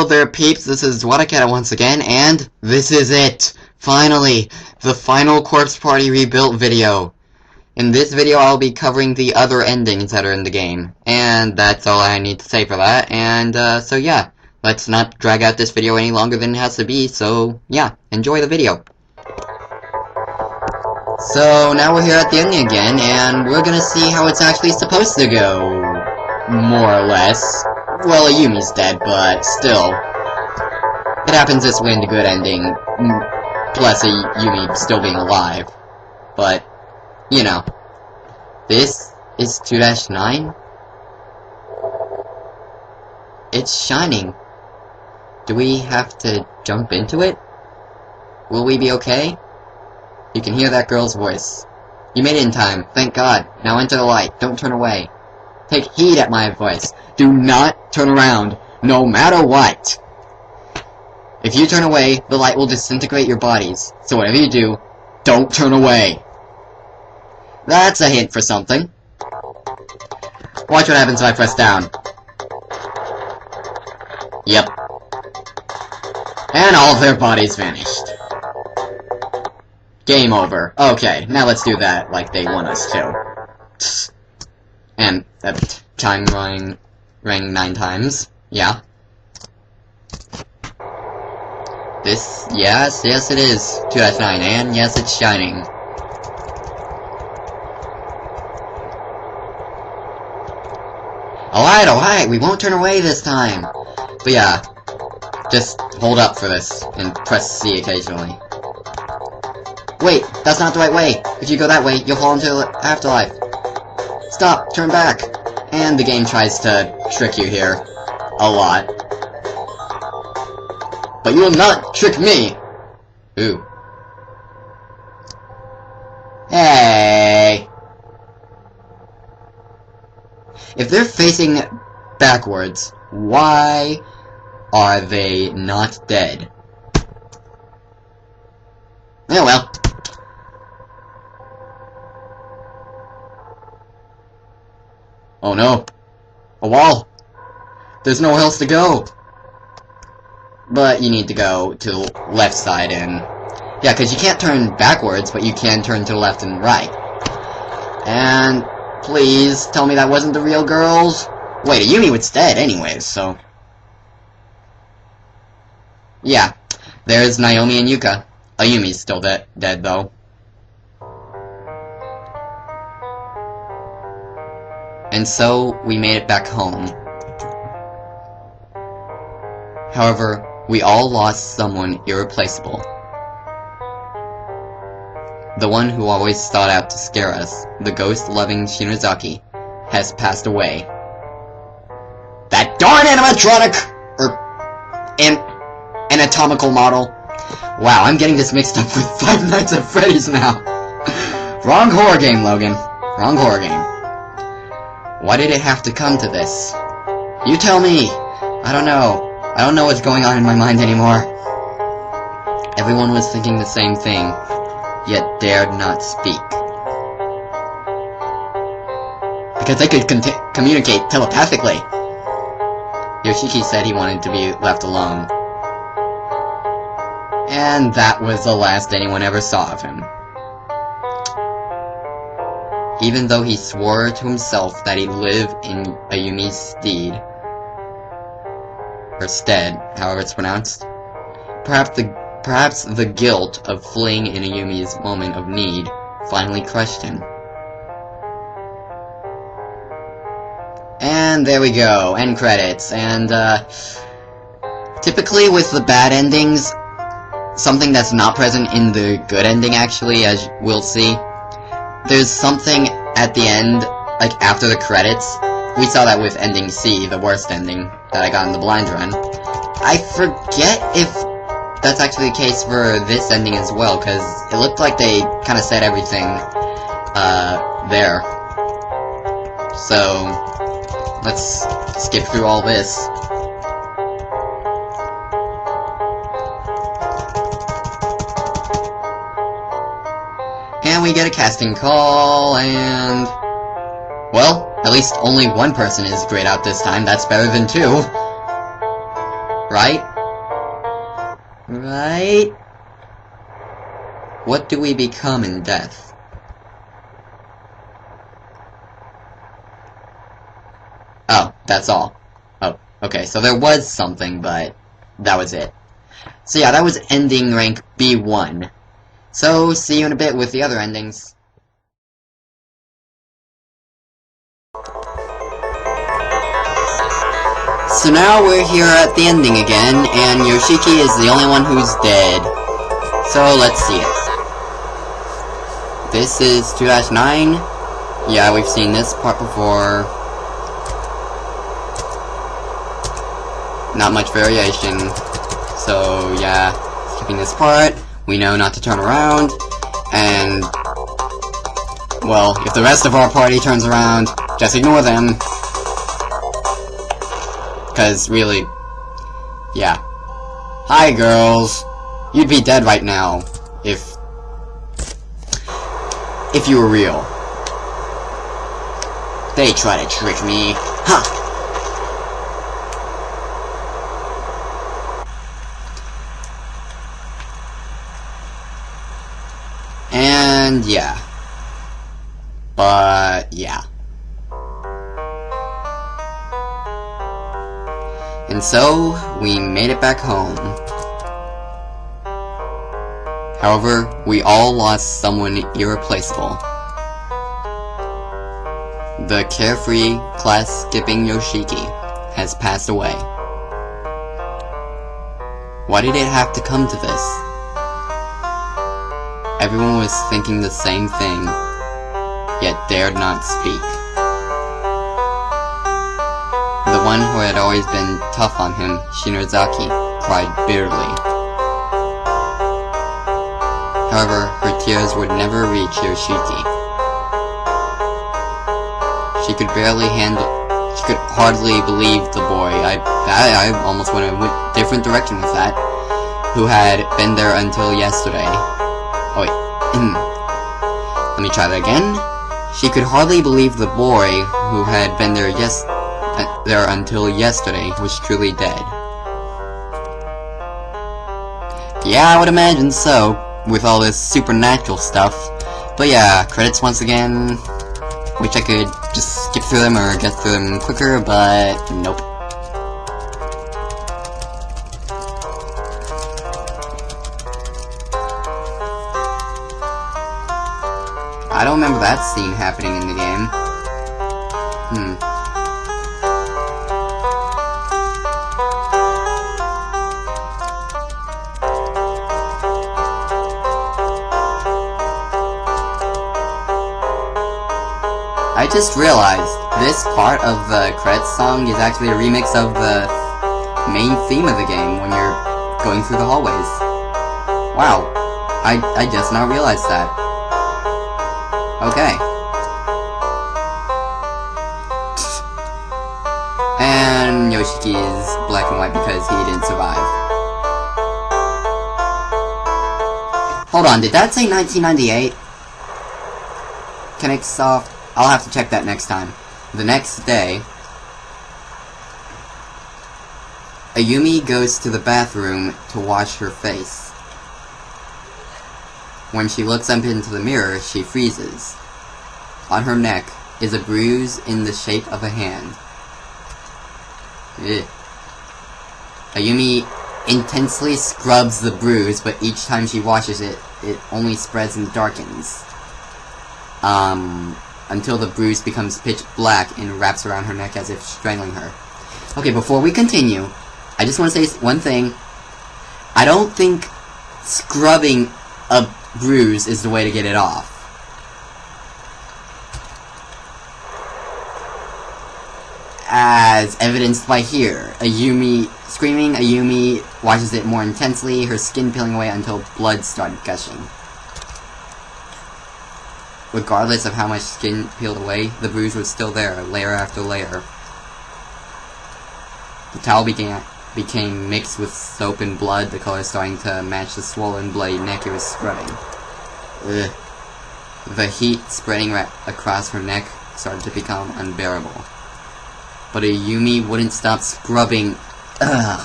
Hello there, peeps, this is Wadacat once again, and this is it! Finally! The final Corpse Party Rebuilt video! In this video, I'll be covering the other endings that are in the game. And that's all I need to say for that, and, so yeah. Let's not drag out this video any longer than it has to be, so, yeah, enjoy the video. So, now we're here at the ending again, and we're gonna see how it's actually supposed to go. More or less. Well, Ayumi's dead, but still. It happens this way in the good ending, plus Ayumi still being alive. But, you know. This is 2-9? It's shining. Do we have to jump into it? Will we be okay? You can hear that girl's voice. You made it in time, thank God. Now enter the light, don't turn away. Take heed at my advice. Do not turn around, no matter what. If you turn away, the light will disintegrate your bodies. So whatever you do, don't turn away. That's a hint for something. Watch what happens if I press down. Yep. And all of their bodies vanished. Game over. Okay, now let's do that like they want us to. And that chime rang 9 times. Yeah. This, yes it is 2-9, and yes, it's shining. Alright, we won't turn away this time. But yeah, just hold up for this, and press C occasionally. Wait, that's not the right way. If you go that way, you'll fall into the afterlife. Stop, turn back. And the game tries to trick you here. A lot. But you will not trick me! Ooh. Hey! If they're facing backwards, why are they not dead? Oh well. Oh no. A wall. There's nowhere else to go. But you need to go to the left side and... yeah, because you can't turn backwards, but you can turn to the left and right. And please tell me that wasn't the real girls. Wait, Ayumi was dead anyways, so... yeah. There's Naomi and Yuka. Ayumi's still dead though. And so, we made it back home. However, we all lost someone irreplaceable. The one who always sought out to scare us, the ghost-loving Shinozaki, has passed away. That darn animatronic! Anatomical model. Wow, I'm getting this mixed up with Five Nights at Freddy's now. Wrong horror game, Logan. Wrong horror game. Why did it have to come to this? You tell me! I don't know. I don't know what's going on in my mind anymore. Everyone was thinking the same thing, yet dared not speak. Because they could communicate telepathically. Yoshiki said he wanted to be left alone. And that was the last anyone ever saw of him. Even though he swore to himself that he'd live in Ayumi's stead, however it's pronounced. Perhaps the guilt of fleeing in Ayumi's moment of need finally crushed him. And there we go, end credits, and typically with the bad endings, something that's not present in the good ending actually, as we'll see, there's something at the end, like after the credits. We saw that with ending C, the worst ending that I got in the blind run. I forget if that's actually the case for this ending as well, because it looked like they kind of said everything, there. So, let's skip through all this. And we get a casting call, and... well, at least only one person is grayed out this time. That's better than 2. right? Right? What do we become in death? Oh, that's all. Oh, okay, so there was something, but that was it. So yeah, that was ending rank B1. So, see you in a bit with the other endings. So now we're here at the ending again, and Yoshiki is the only one who's dead. So, let's see it. This is 2-9. Yeah, we've seen this part before. Not much variation. So, yeah, skipping this part. We know not to turn around. And, well, if the rest of our party turns around, just ignore them. Because, really, yeah. Hi, girls. You'd be dead right now, if you were real. They try to trick me. Ha! And, yeah. But, yeah. And so, we made it back home. However, we all lost someone irreplaceable. The carefree, class-skipping Yoshiki has passed away. Why did it have to come to this? Everyone was thinking the same thing, yet dared not speak. The one who had always been tough on him, Shinozaki, cried bitterly. However, her tears would never reach Yoshiki. She could hardly believe the boy. I almost went a different direction with that. Who had been there until yesterday. Oh wait, let me try that again. She could hardly believe the boy who had been there until yesterday was truly dead. Yeah, I would imagine so, with all this supernatural stuff. But yeah, credits once again. Wish I could just skip through them or get through them quicker, but nope. I don't remember that scene happening in the game. I just realized this part of the credits song is actually a remix of the main theme of the game when you're going through the hallways. Wow, I just now realized that. Okay. And Yoshiki is black and white because he didn't survive. Hold on, did that say 1998? Connect soft. I'll have to check that next time. The next day, Ayumi goes to the bathroom to wash her face. When she looks up into the mirror, she freezes. On her neck is a bruise in the shape of a hand. Ugh. Ayumi intensely scrubs the bruise, but each time she washes it, it only spreads and darkens. Until the bruise becomes pitch black and wraps around her neck as if strangling her. Okay, before we continue, I just want to say one thing. I don't think scrubbing a bruise is the way to get it off. As evidenced by here, Ayumi washes it more intensely, her skin peeling away until blood started gushing. Regardless of how much skin peeled away, the bruise was still there, layer after layer. The towel became mixed with soap and blood, the color starting to match the swollen, bloody neck it was scrubbing. Ugh. The heat spreading across her neck started to become unbearable. But Ayumi wouldn't stop scrubbing. Ugh.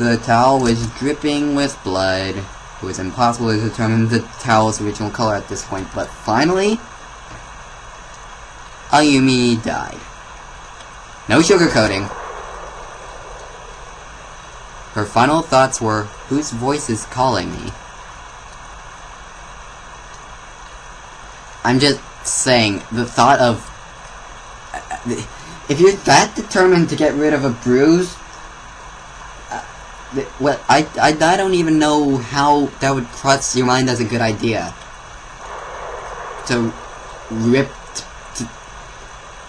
The towel was dripping with blood. It was impossible to determine the towel's original color at this point, but finally, Ayumi died. No sugarcoating. Her final thoughts were, whose voice is calling me? I'm just saying, the thought of... if you're that determined to get rid of a bruise... well, I don't even know how that would cross your mind as a good idea. To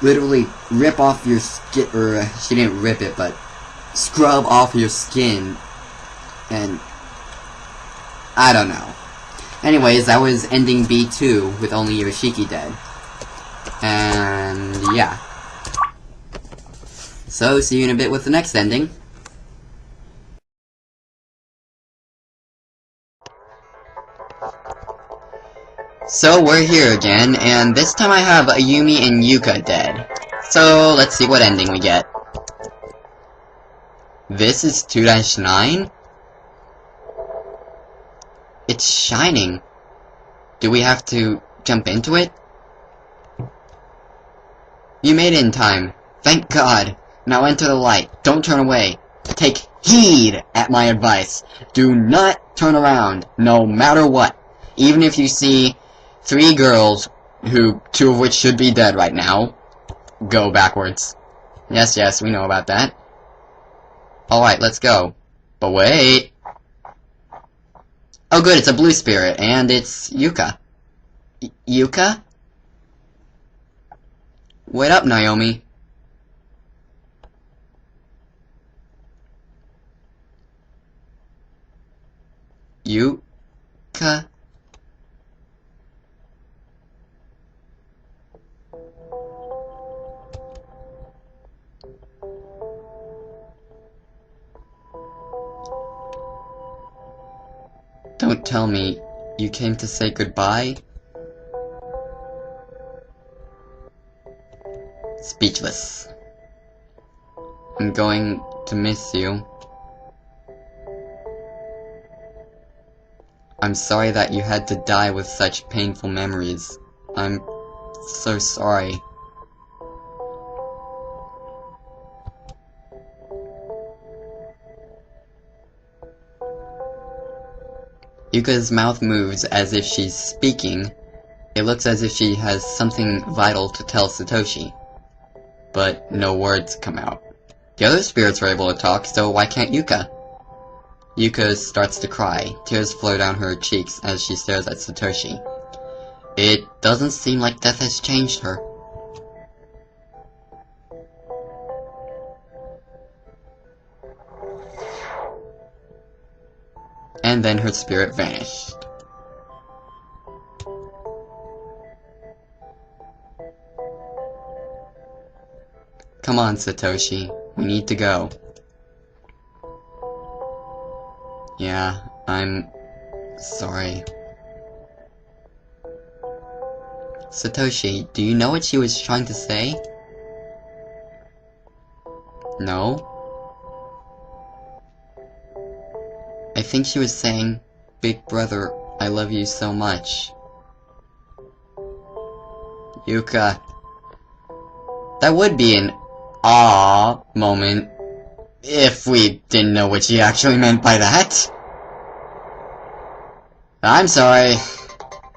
literally rip off your skin, or she didn't rip it, but scrub off your skin, and I don't know. Anyways, that was ending B2 with only Yoshiki dead. And yeah. So, see you in a bit with the next ending. So, we're here again, and this time I have Ayumi and Yuka dead. So, let's see what ending we get. This is 2-9? It's shining. Do we have to jump into it? You made it in time. Thank God. Now enter the light. Don't turn away. Take heed at my advice. Do not turn around, no matter what. Even if you see 3 girls, who 2 of which should be dead right now, go backwards. Yes, we know about that. Alright, let's go. But wait. Oh good, it's a blue spirit, and it's Yuka. Yuka? Wait up, Naomi. Yuka? Don't tell me you came to say goodbye? Speechless. I'm going to miss you. I'm sorry that you had to die with such painful memories. I'm so sorry. Yuka's mouth moves as if she's speaking. It looks as if she has something vital to tell Satoshi. But no words come out. The other spirits were able to talk, so why can't Yuka? Yuka starts to cry. Tears flow down her cheeks as she stares at Satoshi. It doesn't seem like death has changed her. And then her spirit vanished. Come on, Satoshi. We need to go. Yeah, I'm sorry. Satoshi, do you know what she was trying to say? No? I think she was saying, Big brother, I love you so much. Yuka. That would be an aww moment if we didn't know what she actually meant by that. I'm sorry,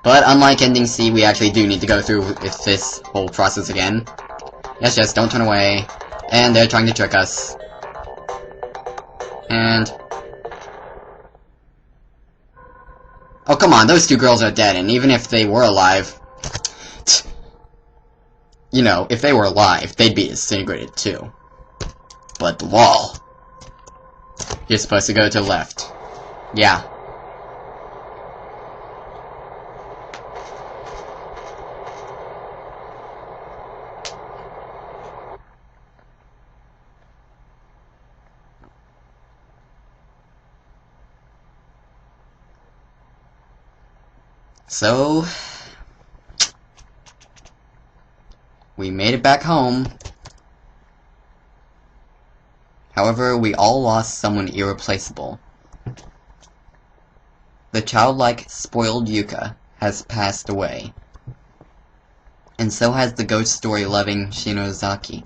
but unlike ending C, we actually do need to go through with this whole process again. Yes, don't turn away. And they're trying to trick us. And... oh, come on, those 2 girls are dead, and even if they were alive... you know, if they were alive, they'd be disintegrated too. But lol. You're supposed to go to the left. Yeah. So... we made it back home. However, we all lost someone irreplaceable. The childlike, spoiled Yuka has passed away. And so has the ghost story-loving Shinozaki.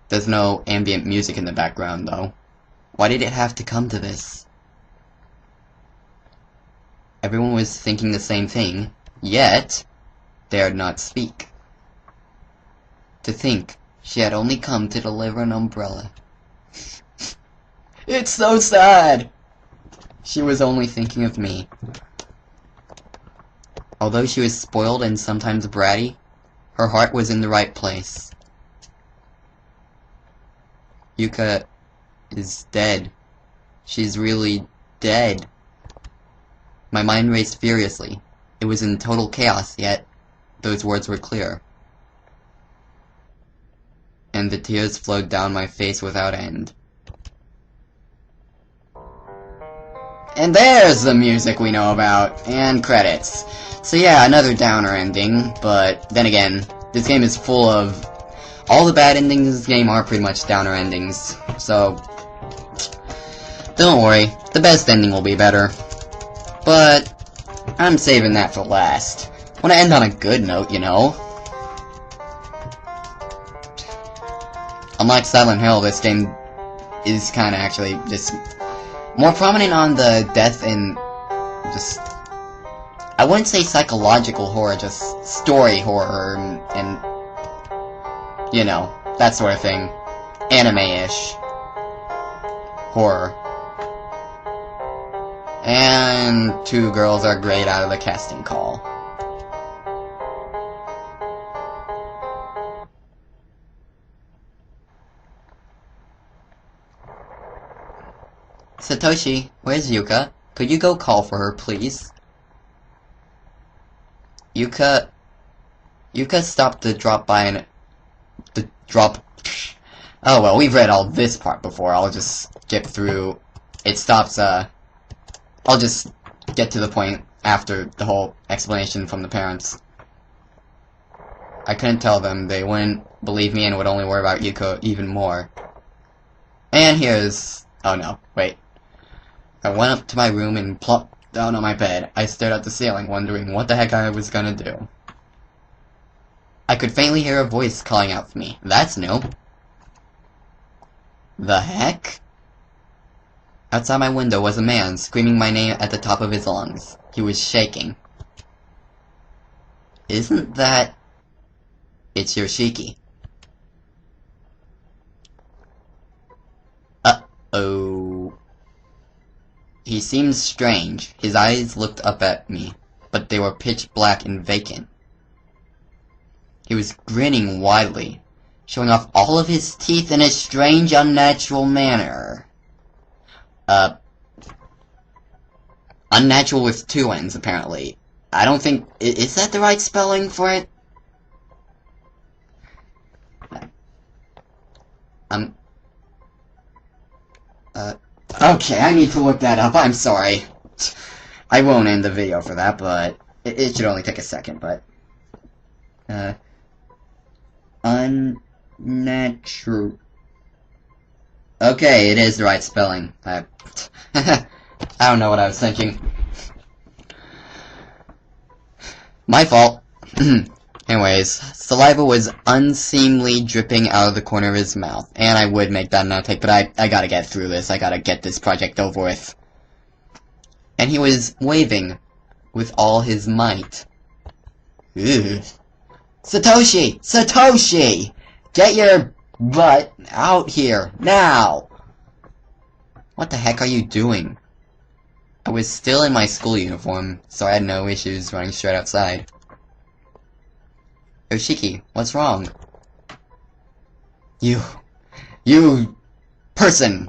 There's no ambient music in the background, though. Why did it have to come to this? Everyone was thinking the same thing, yet dared not speak. To think she had only come to deliver an umbrella. It's so sad! She was only thinking of me. Although she was spoiled and sometimes bratty, her heart was in the right place. Yuka is dead. She's really dead. My mind raced furiously. It was in total chaos, yet those words were clear. And the tears flowed down my face without end. And there's the music we know about, and credits. So yeah, another downer ending, but then again, this game is full of... all the bad endings in this game are pretty much downer endings, so... don't worry, the best ending will be better. But I'm saving that for last. I want to end on a good note, you know. Unlike Silent Hill, this game is kind of actually just more prominent on the death and just... I wouldn't say psychological horror, just story horror and you know, that sort of thing. Anime-ish. Horror. And 2 girls are great out of the casting call. Satoshi, where's Yuka? Could you go call for her, please? Yuka stopped to drop by and... Oh well, we've read all this part before, I'll just skip through... It stops, I'll just get to the point after the whole explanation from the parents. I couldn't tell them, they wouldn't believe me and would only worry about Yuka even more. And here's... oh no, wait. I went up to my room and plopped down on my bed. I stared at the ceiling, wondering what the heck I was gonna do. I could faintly hear a voice calling out for me. That's new. The heck? Outside my window was a man, screaming my name at the top of his lungs. He was shaking. Isn't that... It's Yoshiki. Uh-oh... He seemed strange. His eyes looked up at me, but they were pitch black and vacant. He was grinning widely, showing off all of his teeth in a strange, unnatural manner. Unnatural with 2 N's, apparently. I don't think... is that the right spelling for it? Okay, I need to look that up, I'm sorry. I won't end the video for that, but... It should only take a second, but... Unnatural... Okay, it is the right spelling. I don't know what I was thinking. My fault. Anyways, saliva was unseemly dripping out of the corner of his mouth. And I would make that an outtake, but I gotta get through this. I gotta get this project over with. And he was waving with all his might. Ugh. Satoshi! Satoshi! Get your butt out here, now! What the heck are you doing? I was still in my school uniform, so I had no issues running straight outside. Yoshiki, what's wrong? You person,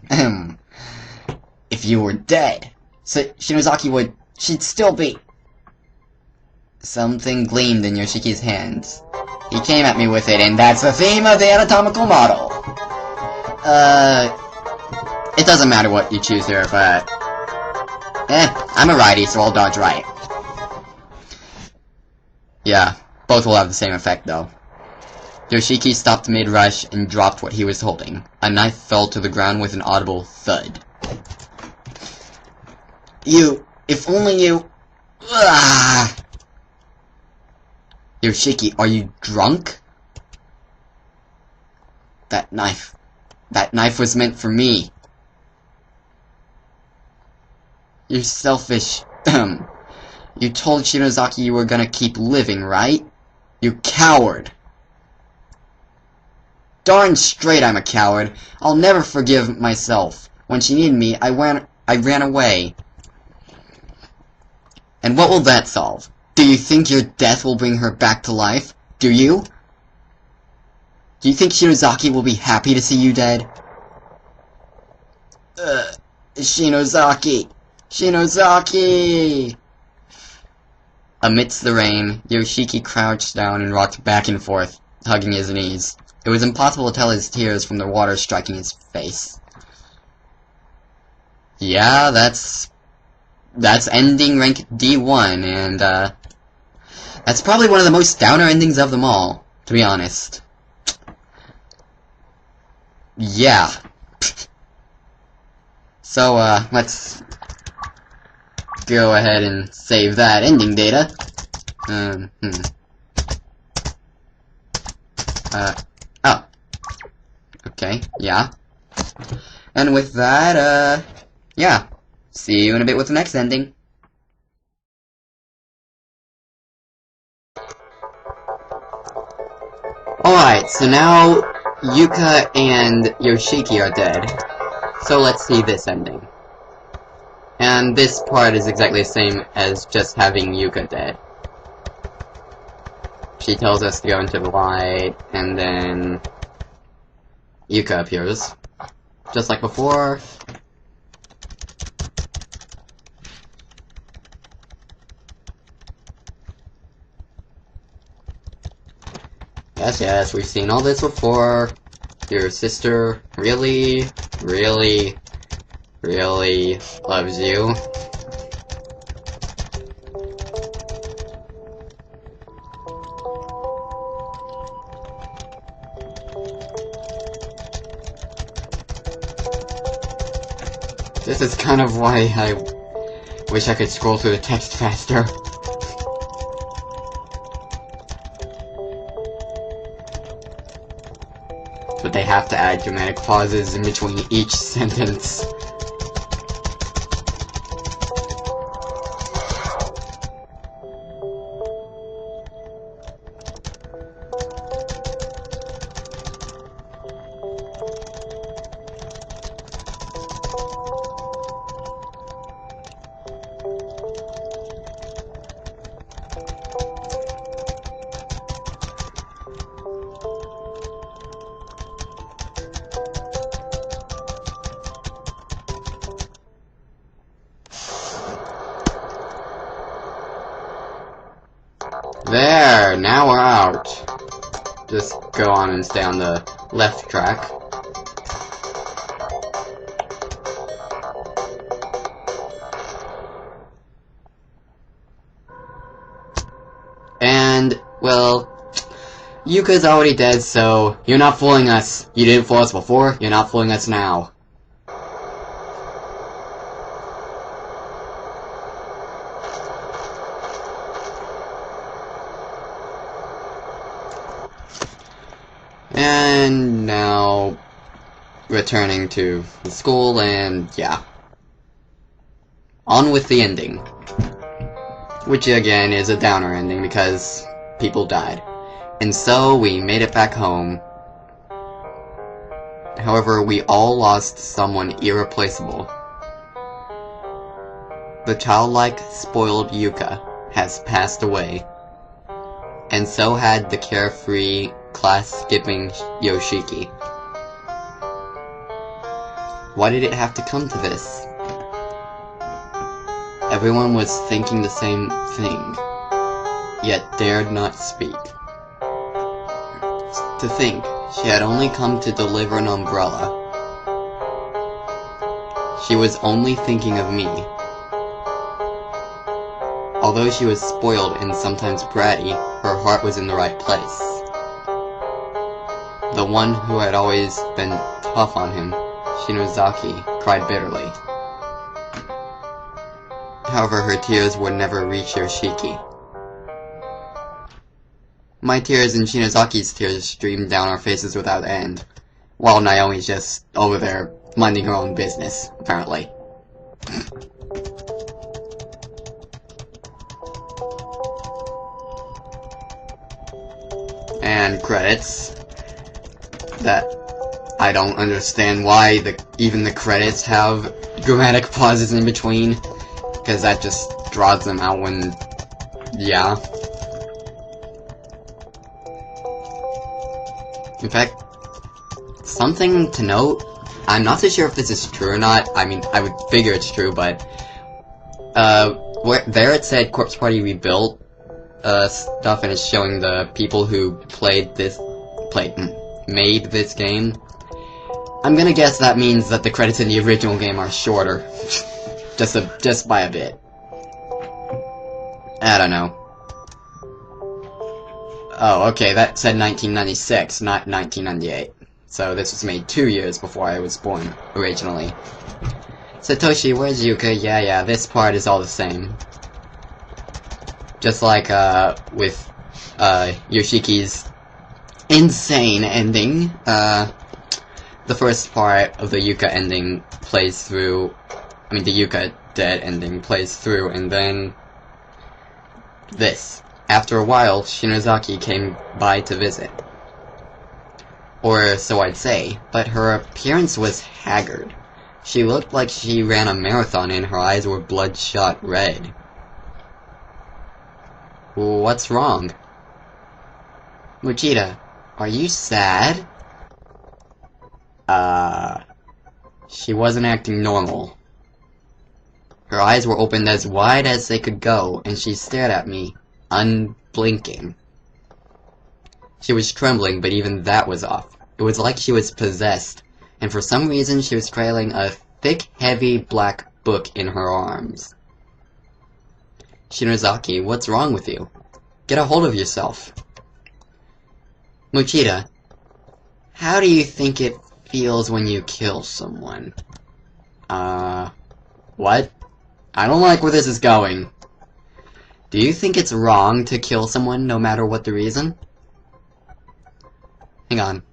if you were dead, Shinozaki she'd still be... Something gleamed in Yoshiki's hands. He came at me with it, and that's the theme of the anatomical model. It doesn't matter what you choose here, but... I'm a righty, so I'll dodge right. Yeah, both will have the same effect, though. Yoshiki stopped mid-rush and dropped what he was holding. A knife fell to the ground with an audible thud. You! If only you... Ah! Yoshiki, are you drunk? That knife was meant for me. You're selfish. You told Shinozaki you were gonna keep living, right? You coward. Darn straight I'm a coward. I'll never forgive myself. When she needed me, I ran away. And what will that solve? Do you think your death will bring her back to life? Do you? Do you think Shinozaki will be happy to see you dead? Shinozaki! Shinozaki! Amidst the rain, Yoshiki crouched down and rocked back and forth, hugging his knees. It was impossible to tell his tears from the water striking his face. Yeah, that's ending rank D1, and, that's probably one of the most downer endings of them all, to be honest. Yeah. So, let's go ahead and save that ending data. Oh. Okay, yeah. And with that, yeah. See you in a bit with the next ending. Alright, so now Yuka and Yoshiki are dead. So let's see this ending. And this part is exactly the same as just having Yuka dead. She tells us to go into the light, and then Yuka appears. Just like before. Yes, we've seen all this before. Your sister really loves you. This is kind of why I wish I could scroll through the text faster. But they have to add dramatic pauses in between each sentence. There, now we're out. Just go on and stay on the left track. And, well, Yuka's already dead, so you're not fooling us. You didn't fool us before, you're not fooling us now. And now, returning to the school, and yeah. On with the ending. Which again is a downer ending because people died. And so we made it back home. However, we all lost someone irreplaceable. The childlike, spoiled Yuka has passed away. And so had the carefree, class-skipping Yoshiki. Why did it have to come to this? Everyone was thinking the same thing, yet dared not speak. To think, she had only come to deliver an umbrella. She was only thinking of me. Although she was spoiled and sometimes bratty, her heart was in the right place. one who had always been tough on him, Shinozaki, cried bitterly. However, her tears would never reach Yoshiki. My tears and Shinozaki's tears streamed down our faces without end, while Naomi's just over there minding her own business, apparently. And credits. That I don't understand why even the credits have dramatic pauses in between, because that just draws them out when, yeah. In fact, something to note, I'm not so sure if this is true or not. I mean, I would figure it's true, but there it said Corpse Party Rebuilt stuff, and it's showing the people who made this game. I'm gonna guess that means that the credits in the original game are shorter, just by a bit. I don't know. Oh, okay, that said 1996, not 1998. So this was made 2 years before I was born, originally. Satoshi, where's Yuka? Yeah, this part is all the same. Just like, with, Yoshiki's insane ending, the first part of the Yuka ending plays through, the Yuka dead ending plays through, and then this. After a while, Shinozaki came by to visit. Or so I'd say, but her appearance was haggard. She looked like she ran a marathon and her eyes were bloodshot red. What's wrong? Muchida, are you sad? She wasn't acting normal. Her eyes were opened as wide as they could go, and she stared at me, unblinking. She was trembling, but even that was off. It was like she was possessed, and for some reason she was trailing a thick, heavy black book in her arms. Shinozaki, what's wrong with you? Get a hold of yourself. Muchida, how do you think it feels when you kill someone? What? I don't like where this is going. Do you think it's wrong to kill someone no matter what the reason? Hang on.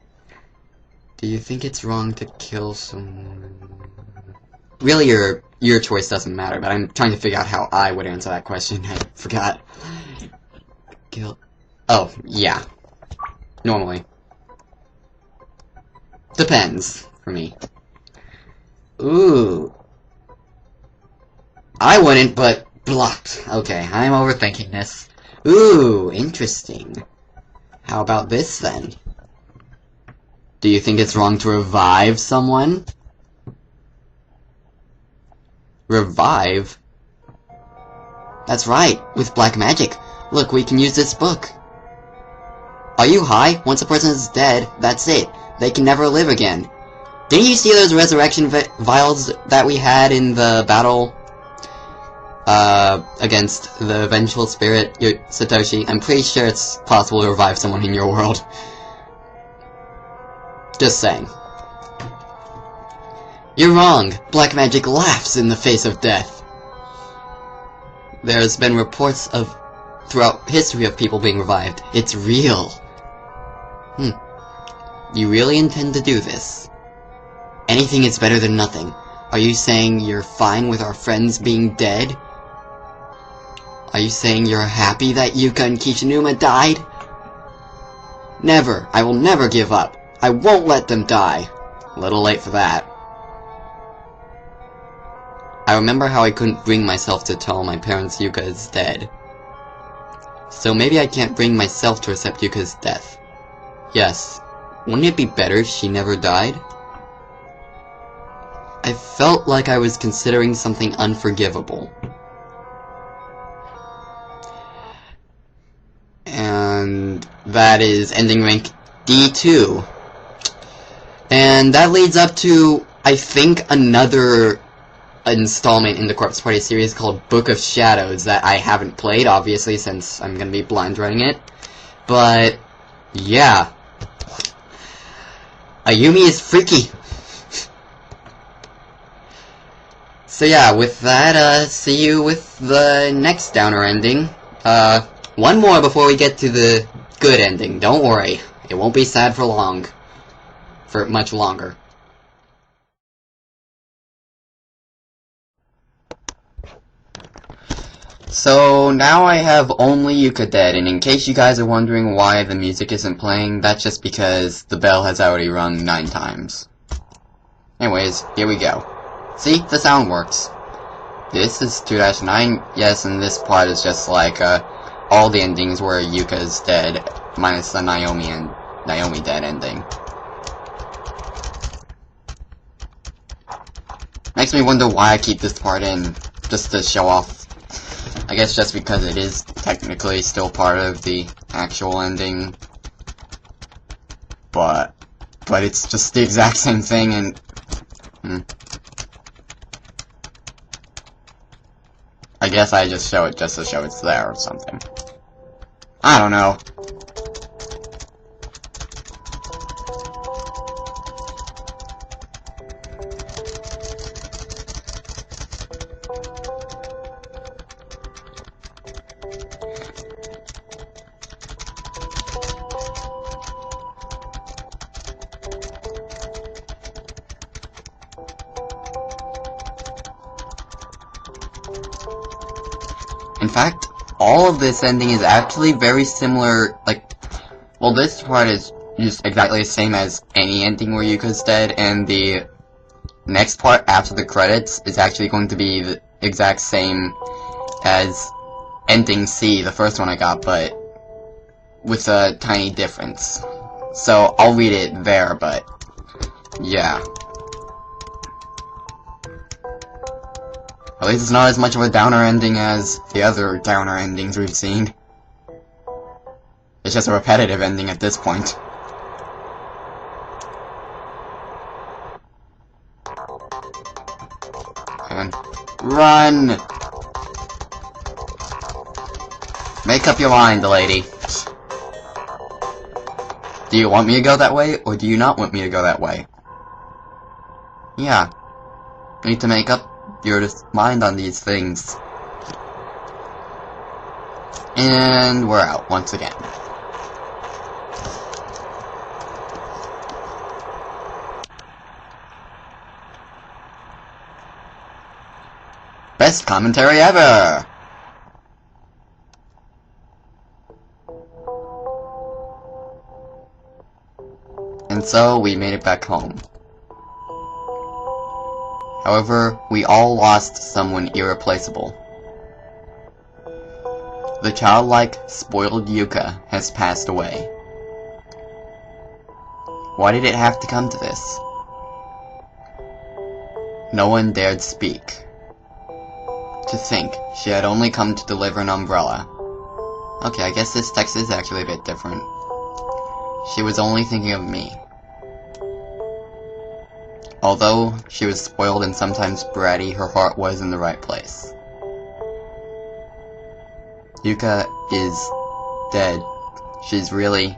Do you think it's wrong to kill someone? Really, your choice doesn't matter, but I'm trying to figure out how I would answer that question. I forgot. Kill... Oh, yeah. Normally. Depends, for me. Ooh. I wouldn't, but blocked. Okay, I'm overthinking this. Ooh, interesting. How about this, then? Do you think it's wrong to revive someone? Revive? That's right, with black magic. Look, we can use this book. Are you high? Once a person is dead, that's it. They can never live again. Didn't you see those resurrection vials that we had in the battle against the vengeful spirit, Satoshi? I'm pretty sure it's possible to revive someone in your world. Just saying. You're wrong. Black magic laughs in the face of death. There's been reports of throughout history of people being revived. It's real. You really intend to do this? Anything is better than nothing. Are you saying you're fine with our friends being dead? Are you saying you're happy that Yuka and Kishinuma died? Never. I will never give up. I won't let them die. A little late for that. I remember how I couldn't bring myself to tell my parents Yuka is dead. So maybe I can't bring myself to accept Yuka's death. Yes. Wouldn't it be better if she never died? I felt like I was considering something unforgivable. And that is ending rank D2. And that leads up to, I think, another installment in the Corpse Party series called Book of Shadows that I haven't played, obviously, since I'm gonna be blind running it. But, yeah. Ayumi is freaky! So yeah, with that, see you with the next downer ending. One more before we get to the good ending. Don't worry. It won't be sad for long. For much longer. So now I have only Yuka dead, and in case you guys are wondering why the music isn't playing, that's just because the bell has already rung 9 times. Anyways, here we go. See? The sound works. This is 2-9, yes, and this part is just like, all the endings where Yuka is dead, minus the Naomi dead ending. Makes me wonder why I keep this part in, just to show off. I guess just because it is technically still part of the actual ending. But it's just the exact same thing, and I guess I just show it just to show it's there or something. I don't know. In fact, all of this ending is actually very similar, like, well, this part is just exactly the same as any ending where Yuka's dead, and the next part after the credits is actually going to be the exact same as ending C, the first one I got, but with a tiny difference. So, I'll read it there, but, yeah. At least it's not as much of a downer ending as the other downer endings we've seen. It's just a repetitive ending at this point. And run! Make up your mind, lady. Do you want me to go that way, or do you not want me to go that way? Yeah. You need to make up your mind on these things. And we're out once again. Best commentary ever! And so we made it back home. However, we all lost someone irreplaceable. The childlike, spoiled Yuka has passed away. Why did it have to come to this? No one dared speak. To think, she had only come to deliver an umbrella. Okay, I guess this text is actually a bit different. She was only thinking of me. Although she was spoiled and sometimes bratty, her heart was in the right place. Yuka is dead. She's really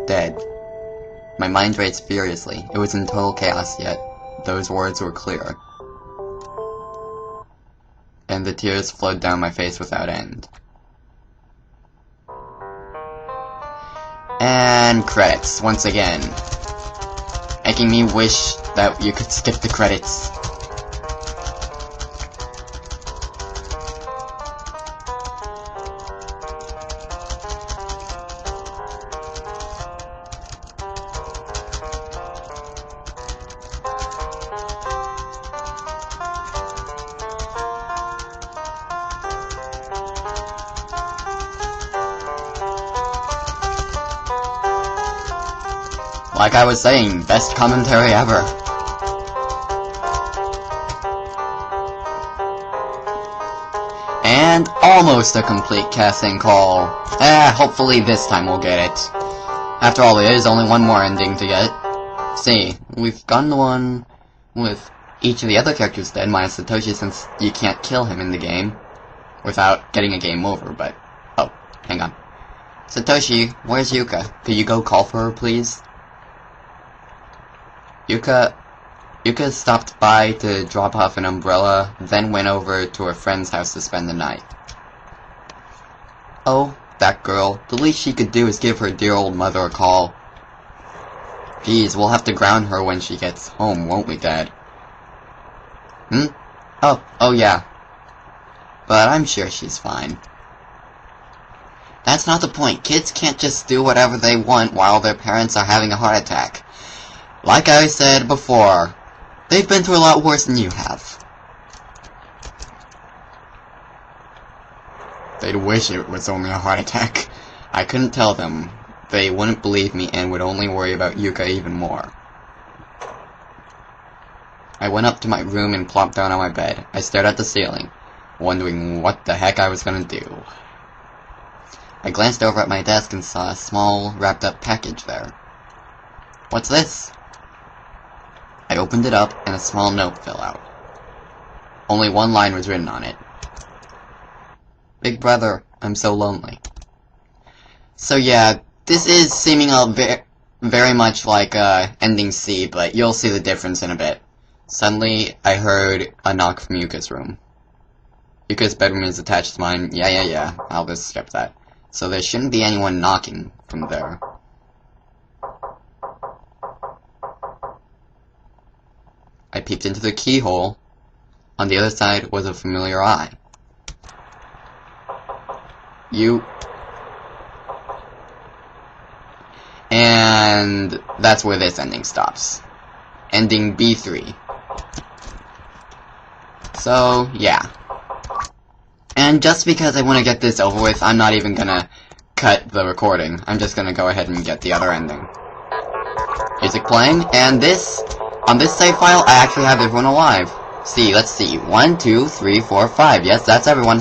dead. My mind raced furiously. It was in total chaos, yet those words were clear. And the tears flowed down my face without end. And credits, once again. Making me wish that you could skip the credits. Like I was saying, best commentary ever. And almost a complete casting call. Hopefully this time we'll get it. After all, there is only one more ending to get. See, we've gotten the one with each of the other characters dead, minus Satoshi, since you can't kill him in the game without getting a game over, but... Oh, hang on. Satoshi, where's Yuka? Could you go call for her, please? Yuka stopped by to drop off an umbrella, then went over to her friend's house to spend the night. Oh, that girl. The least she could do is give her dear old mother a call. Geez, we'll have to ground her when she gets home, won't we, Dad? Oh yeah. But I'm sure she's fine. That's not the point. Kids can't just do whatever they want while their parents are having a heart attack. Like I said before, they've been through a lot worse than you have. They'd wish it was only a heart attack. I couldn't tell them. They wouldn't believe me and would only worry about Yuka even more. I went up to my room and plopped down on my bed. I stared at the ceiling, wondering what the heck I was gonna do. I glanced over at my desk and saw a small, wrapped-up package there. What's this? I opened it up and a small note fell out. Only one line was written on it. Big brother, I'm so lonely. So yeah, this is seeming very much like ending C, but you'll see the difference in a bit. Suddenly, I heard a knock from Yuka's room. Yuka's bedroom is attached to mine. Yeah, I'll just skip that. So there shouldn't be anyone knocking from there. I peeped into the keyhole. On the other side was a familiar eye. And that's where this ending stops. Ending B3. So, yeah. And just because I want to get this over with, I'm not even gonna cut the recording. I'm just gonna go ahead and get the other ending. Music playing, and on this save file, I actually have everyone alive. See, let's see. 1, 2, 3, 4, 5. Yes, that's everyone.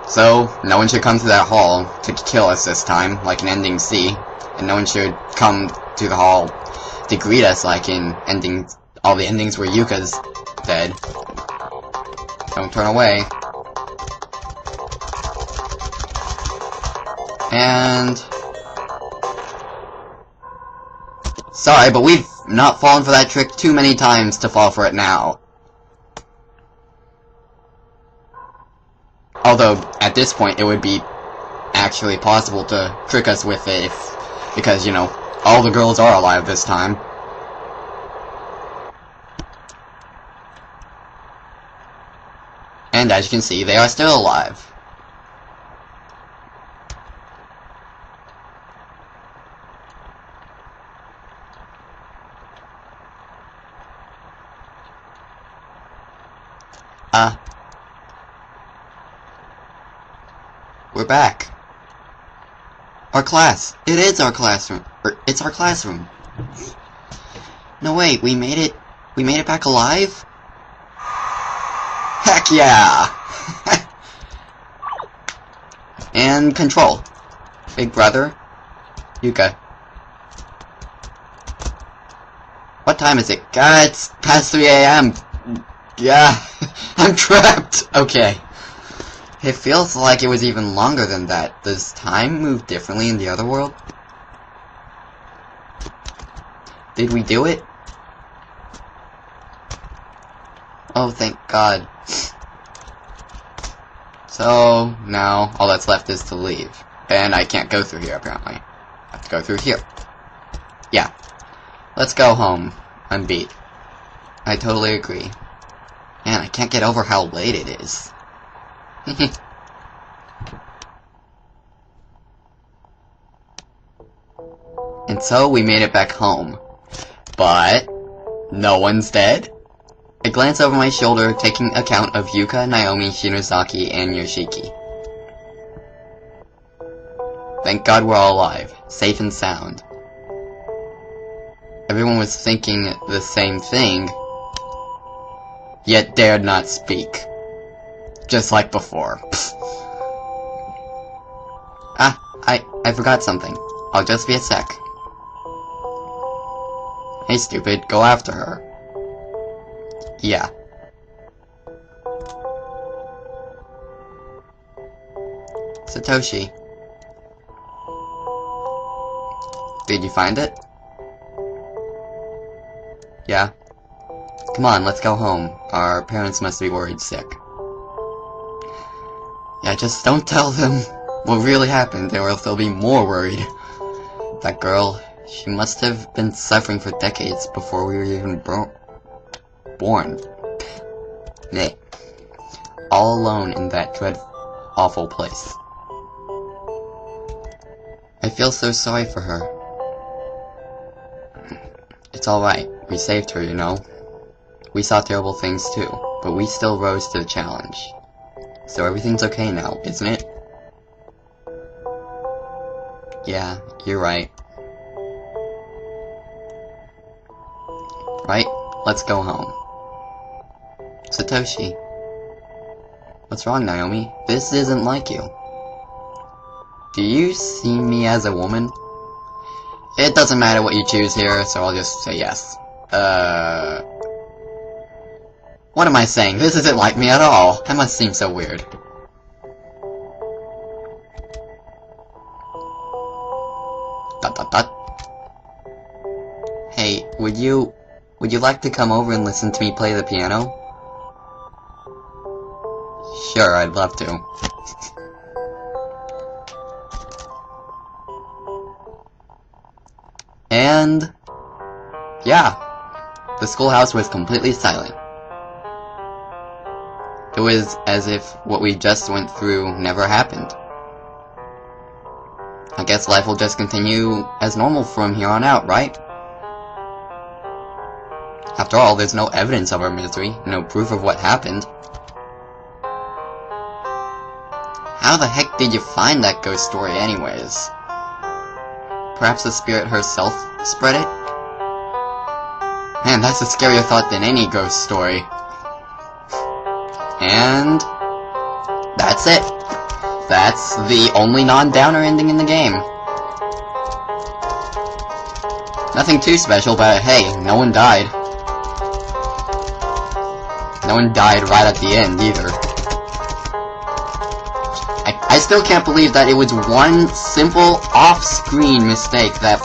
So, no one should come to that hall to kill us this time, like in ending C. And no one should come to the hall to greet us like in all the endings where Yuka's dead. Don't turn away. And... sorry, but we've not fallen for that trick too many times to fall for it now. Although, at this point, it would be actually possible to trick us with it because, you know, all the girls are alive this time. And as you can see, they are still alive. We're back. Our class. It is our classroom. It's our classroom. No wait, we made it back alive? Heck yeah! And control. Big brother. Yuka. What time is it? God, it's past 3 AM. Yeah, I'm trapped. Okay. It feels like it was even longer than that. Does time move differently in the other world? Did we do it? Oh, thank God. So, now, all that's left is to leave. And I can't go through here, apparently. I have to go through here. Yeah. Let's go home. I'm beat. I totally agree. Man, I can't get over how late it is. And so we made it back home. But no one's dead? I glance over my shoulder, taking account of Yuka, Naomi, Shinozaki, and Yoshiki. Thank God we're all alive, safe and sound. Everyone was thinking the same thing, yet dared not speak. Just like before. I forgot something. I'll just be a sec. Hey stupid, go after her. Yeah. Satoshi. Did you find it? Yeah? Come on, let's go home. Our parents must be worried sick. Yeah, just don't tell them what really happened, or else they'll be more worried. That girl, she must have been suffering for decades before we were even born. Nah. All alone in that awful place. I feel so sorry for her. It's alright. We saved her, you know. We saw terrible things too, but we still rose to the challenge. So everything's okay now, isn't it? Yeah, you're right. Right? Let's go home. Satoshi. What's wrong, Naomi? This isn't like you. Do you see me as a woman? It doesn't matter what you choose here, so I'll just say yes. What am I saying? This isn't like me at all. That must seem so weird. Dot dot dot. Hey, would you like to come over and listen to me play the piano? Sure, I'd love to. And yeah, the schoolhouse was completely silent. It was as if what we just went through never happened. I guess life will just continue as normal from here on out, right? After all, there's no evidence of our misery, no proof of what happened. How the heck did you find that ghost story anyways? Perhaps the spirit herself spread it? Man, that's a scarier thought than any ghost story. And that's it. That's the only non-downer ending in the game. Nothing too special, but hey, no one died. No one died right at the end, either. I still can't believe that it was one simple off-screen mistake that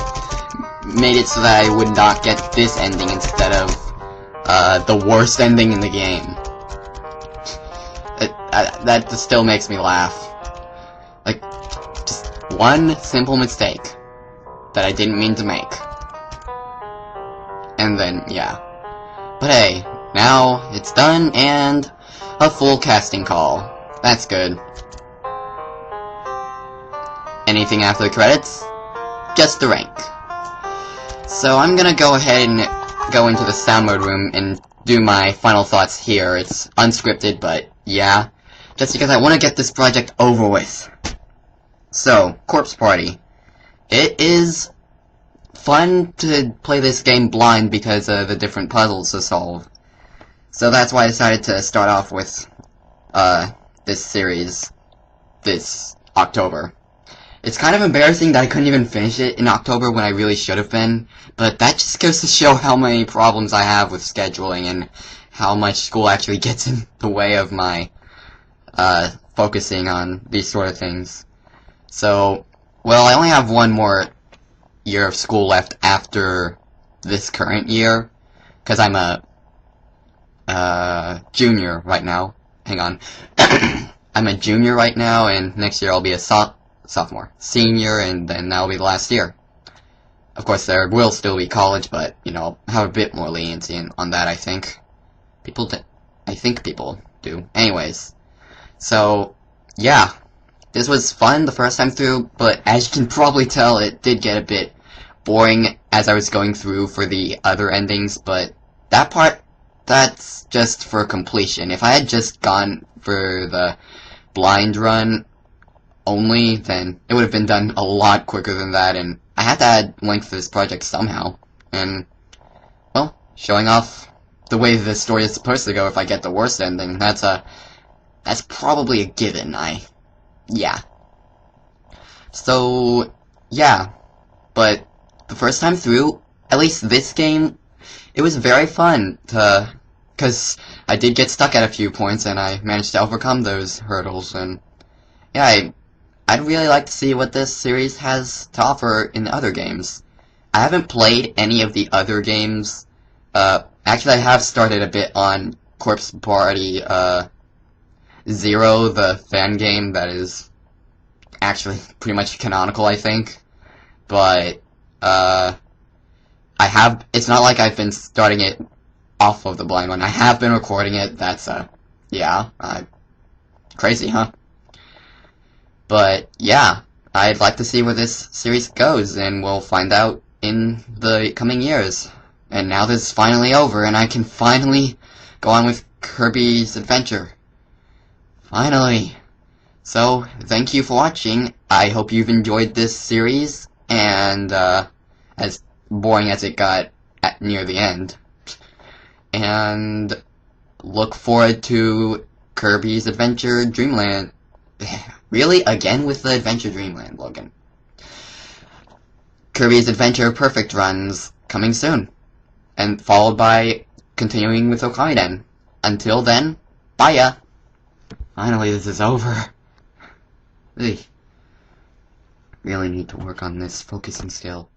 made it so that I would not get this ending instead of the worst ending in the game. That just still makes me laugh. Like, just one simple mistake that I didn't mean to make. And then, yeah. But hey, now it's done, and a full casting call. That's good. Anything after the credits? Just the rank. So I'm gonna go ahead and go into the sound mode room and do my final thoughts here. It's unscripted, but yeah. Just because I want to get this project over with. So, Corpse Party. It is fun to play this game blind because of the different puzzles to solve. So that's why I decided to start off with this series this October. It's kind of embarrassing that I couldn't even finish it in October when I really should have been, but that just goes to show how many problems I have with scheduling and how much school actually gets in the way of my focusing on these sort of things. So, well, I only have one more year of school left after this current year, because I'm a junior right now. Hang on. I'm a junior right now, and next year I'll be a sophomore, senior, and then that'll be the last year. Of course, there will still be college, but, you know, I'll have a bit more leniency on that, I think. I think people do. Anyways. So, yeah. This was fun the first time through, but as you can probably tell, it did get a bit boring as I was going through for the other endings, but that part, that's just for completion. If I had just gone for the blind run only, then it would have been done a lot quicker than that, and I had to add length to this project somehow. And, well, showing off the way the story is supposed to go if I get the worst ending, that's probably a given. Yeah. So, yeah. But the first time through, at least this game, it was very fun because I did get stuck at a few points and I managed to overcome those hurdles, and yeah, I'd really like to see what this series has to offer in the other games. I haven't played any of the other games Actually I have started a bit on Corpse Party, Zero, the fan game that is actually pretty much canonical, I think. But, it's not like I've been starting it off of the blind one. I have been recording it, that's, yeah, crazy, huh? But, yeah, I'd like to see where this series goes, and we'll find out in the coming years. And now this is finally over, and I can finally go on with Kirby's adventure. Finally. So, thank you for watching. I hope you've enjoyed this series, and, as boring as it got near the end. And look forward to Kirby's Adventure Dreamland. Really? Again with the Adventure Dreamland, Logan. Kirby's Adventure Perfect runs coming soon. And followed by continuing with Okamiden. Until then, bye ya! Finally, this is over. Ugh. Really need to work on this focusing skill.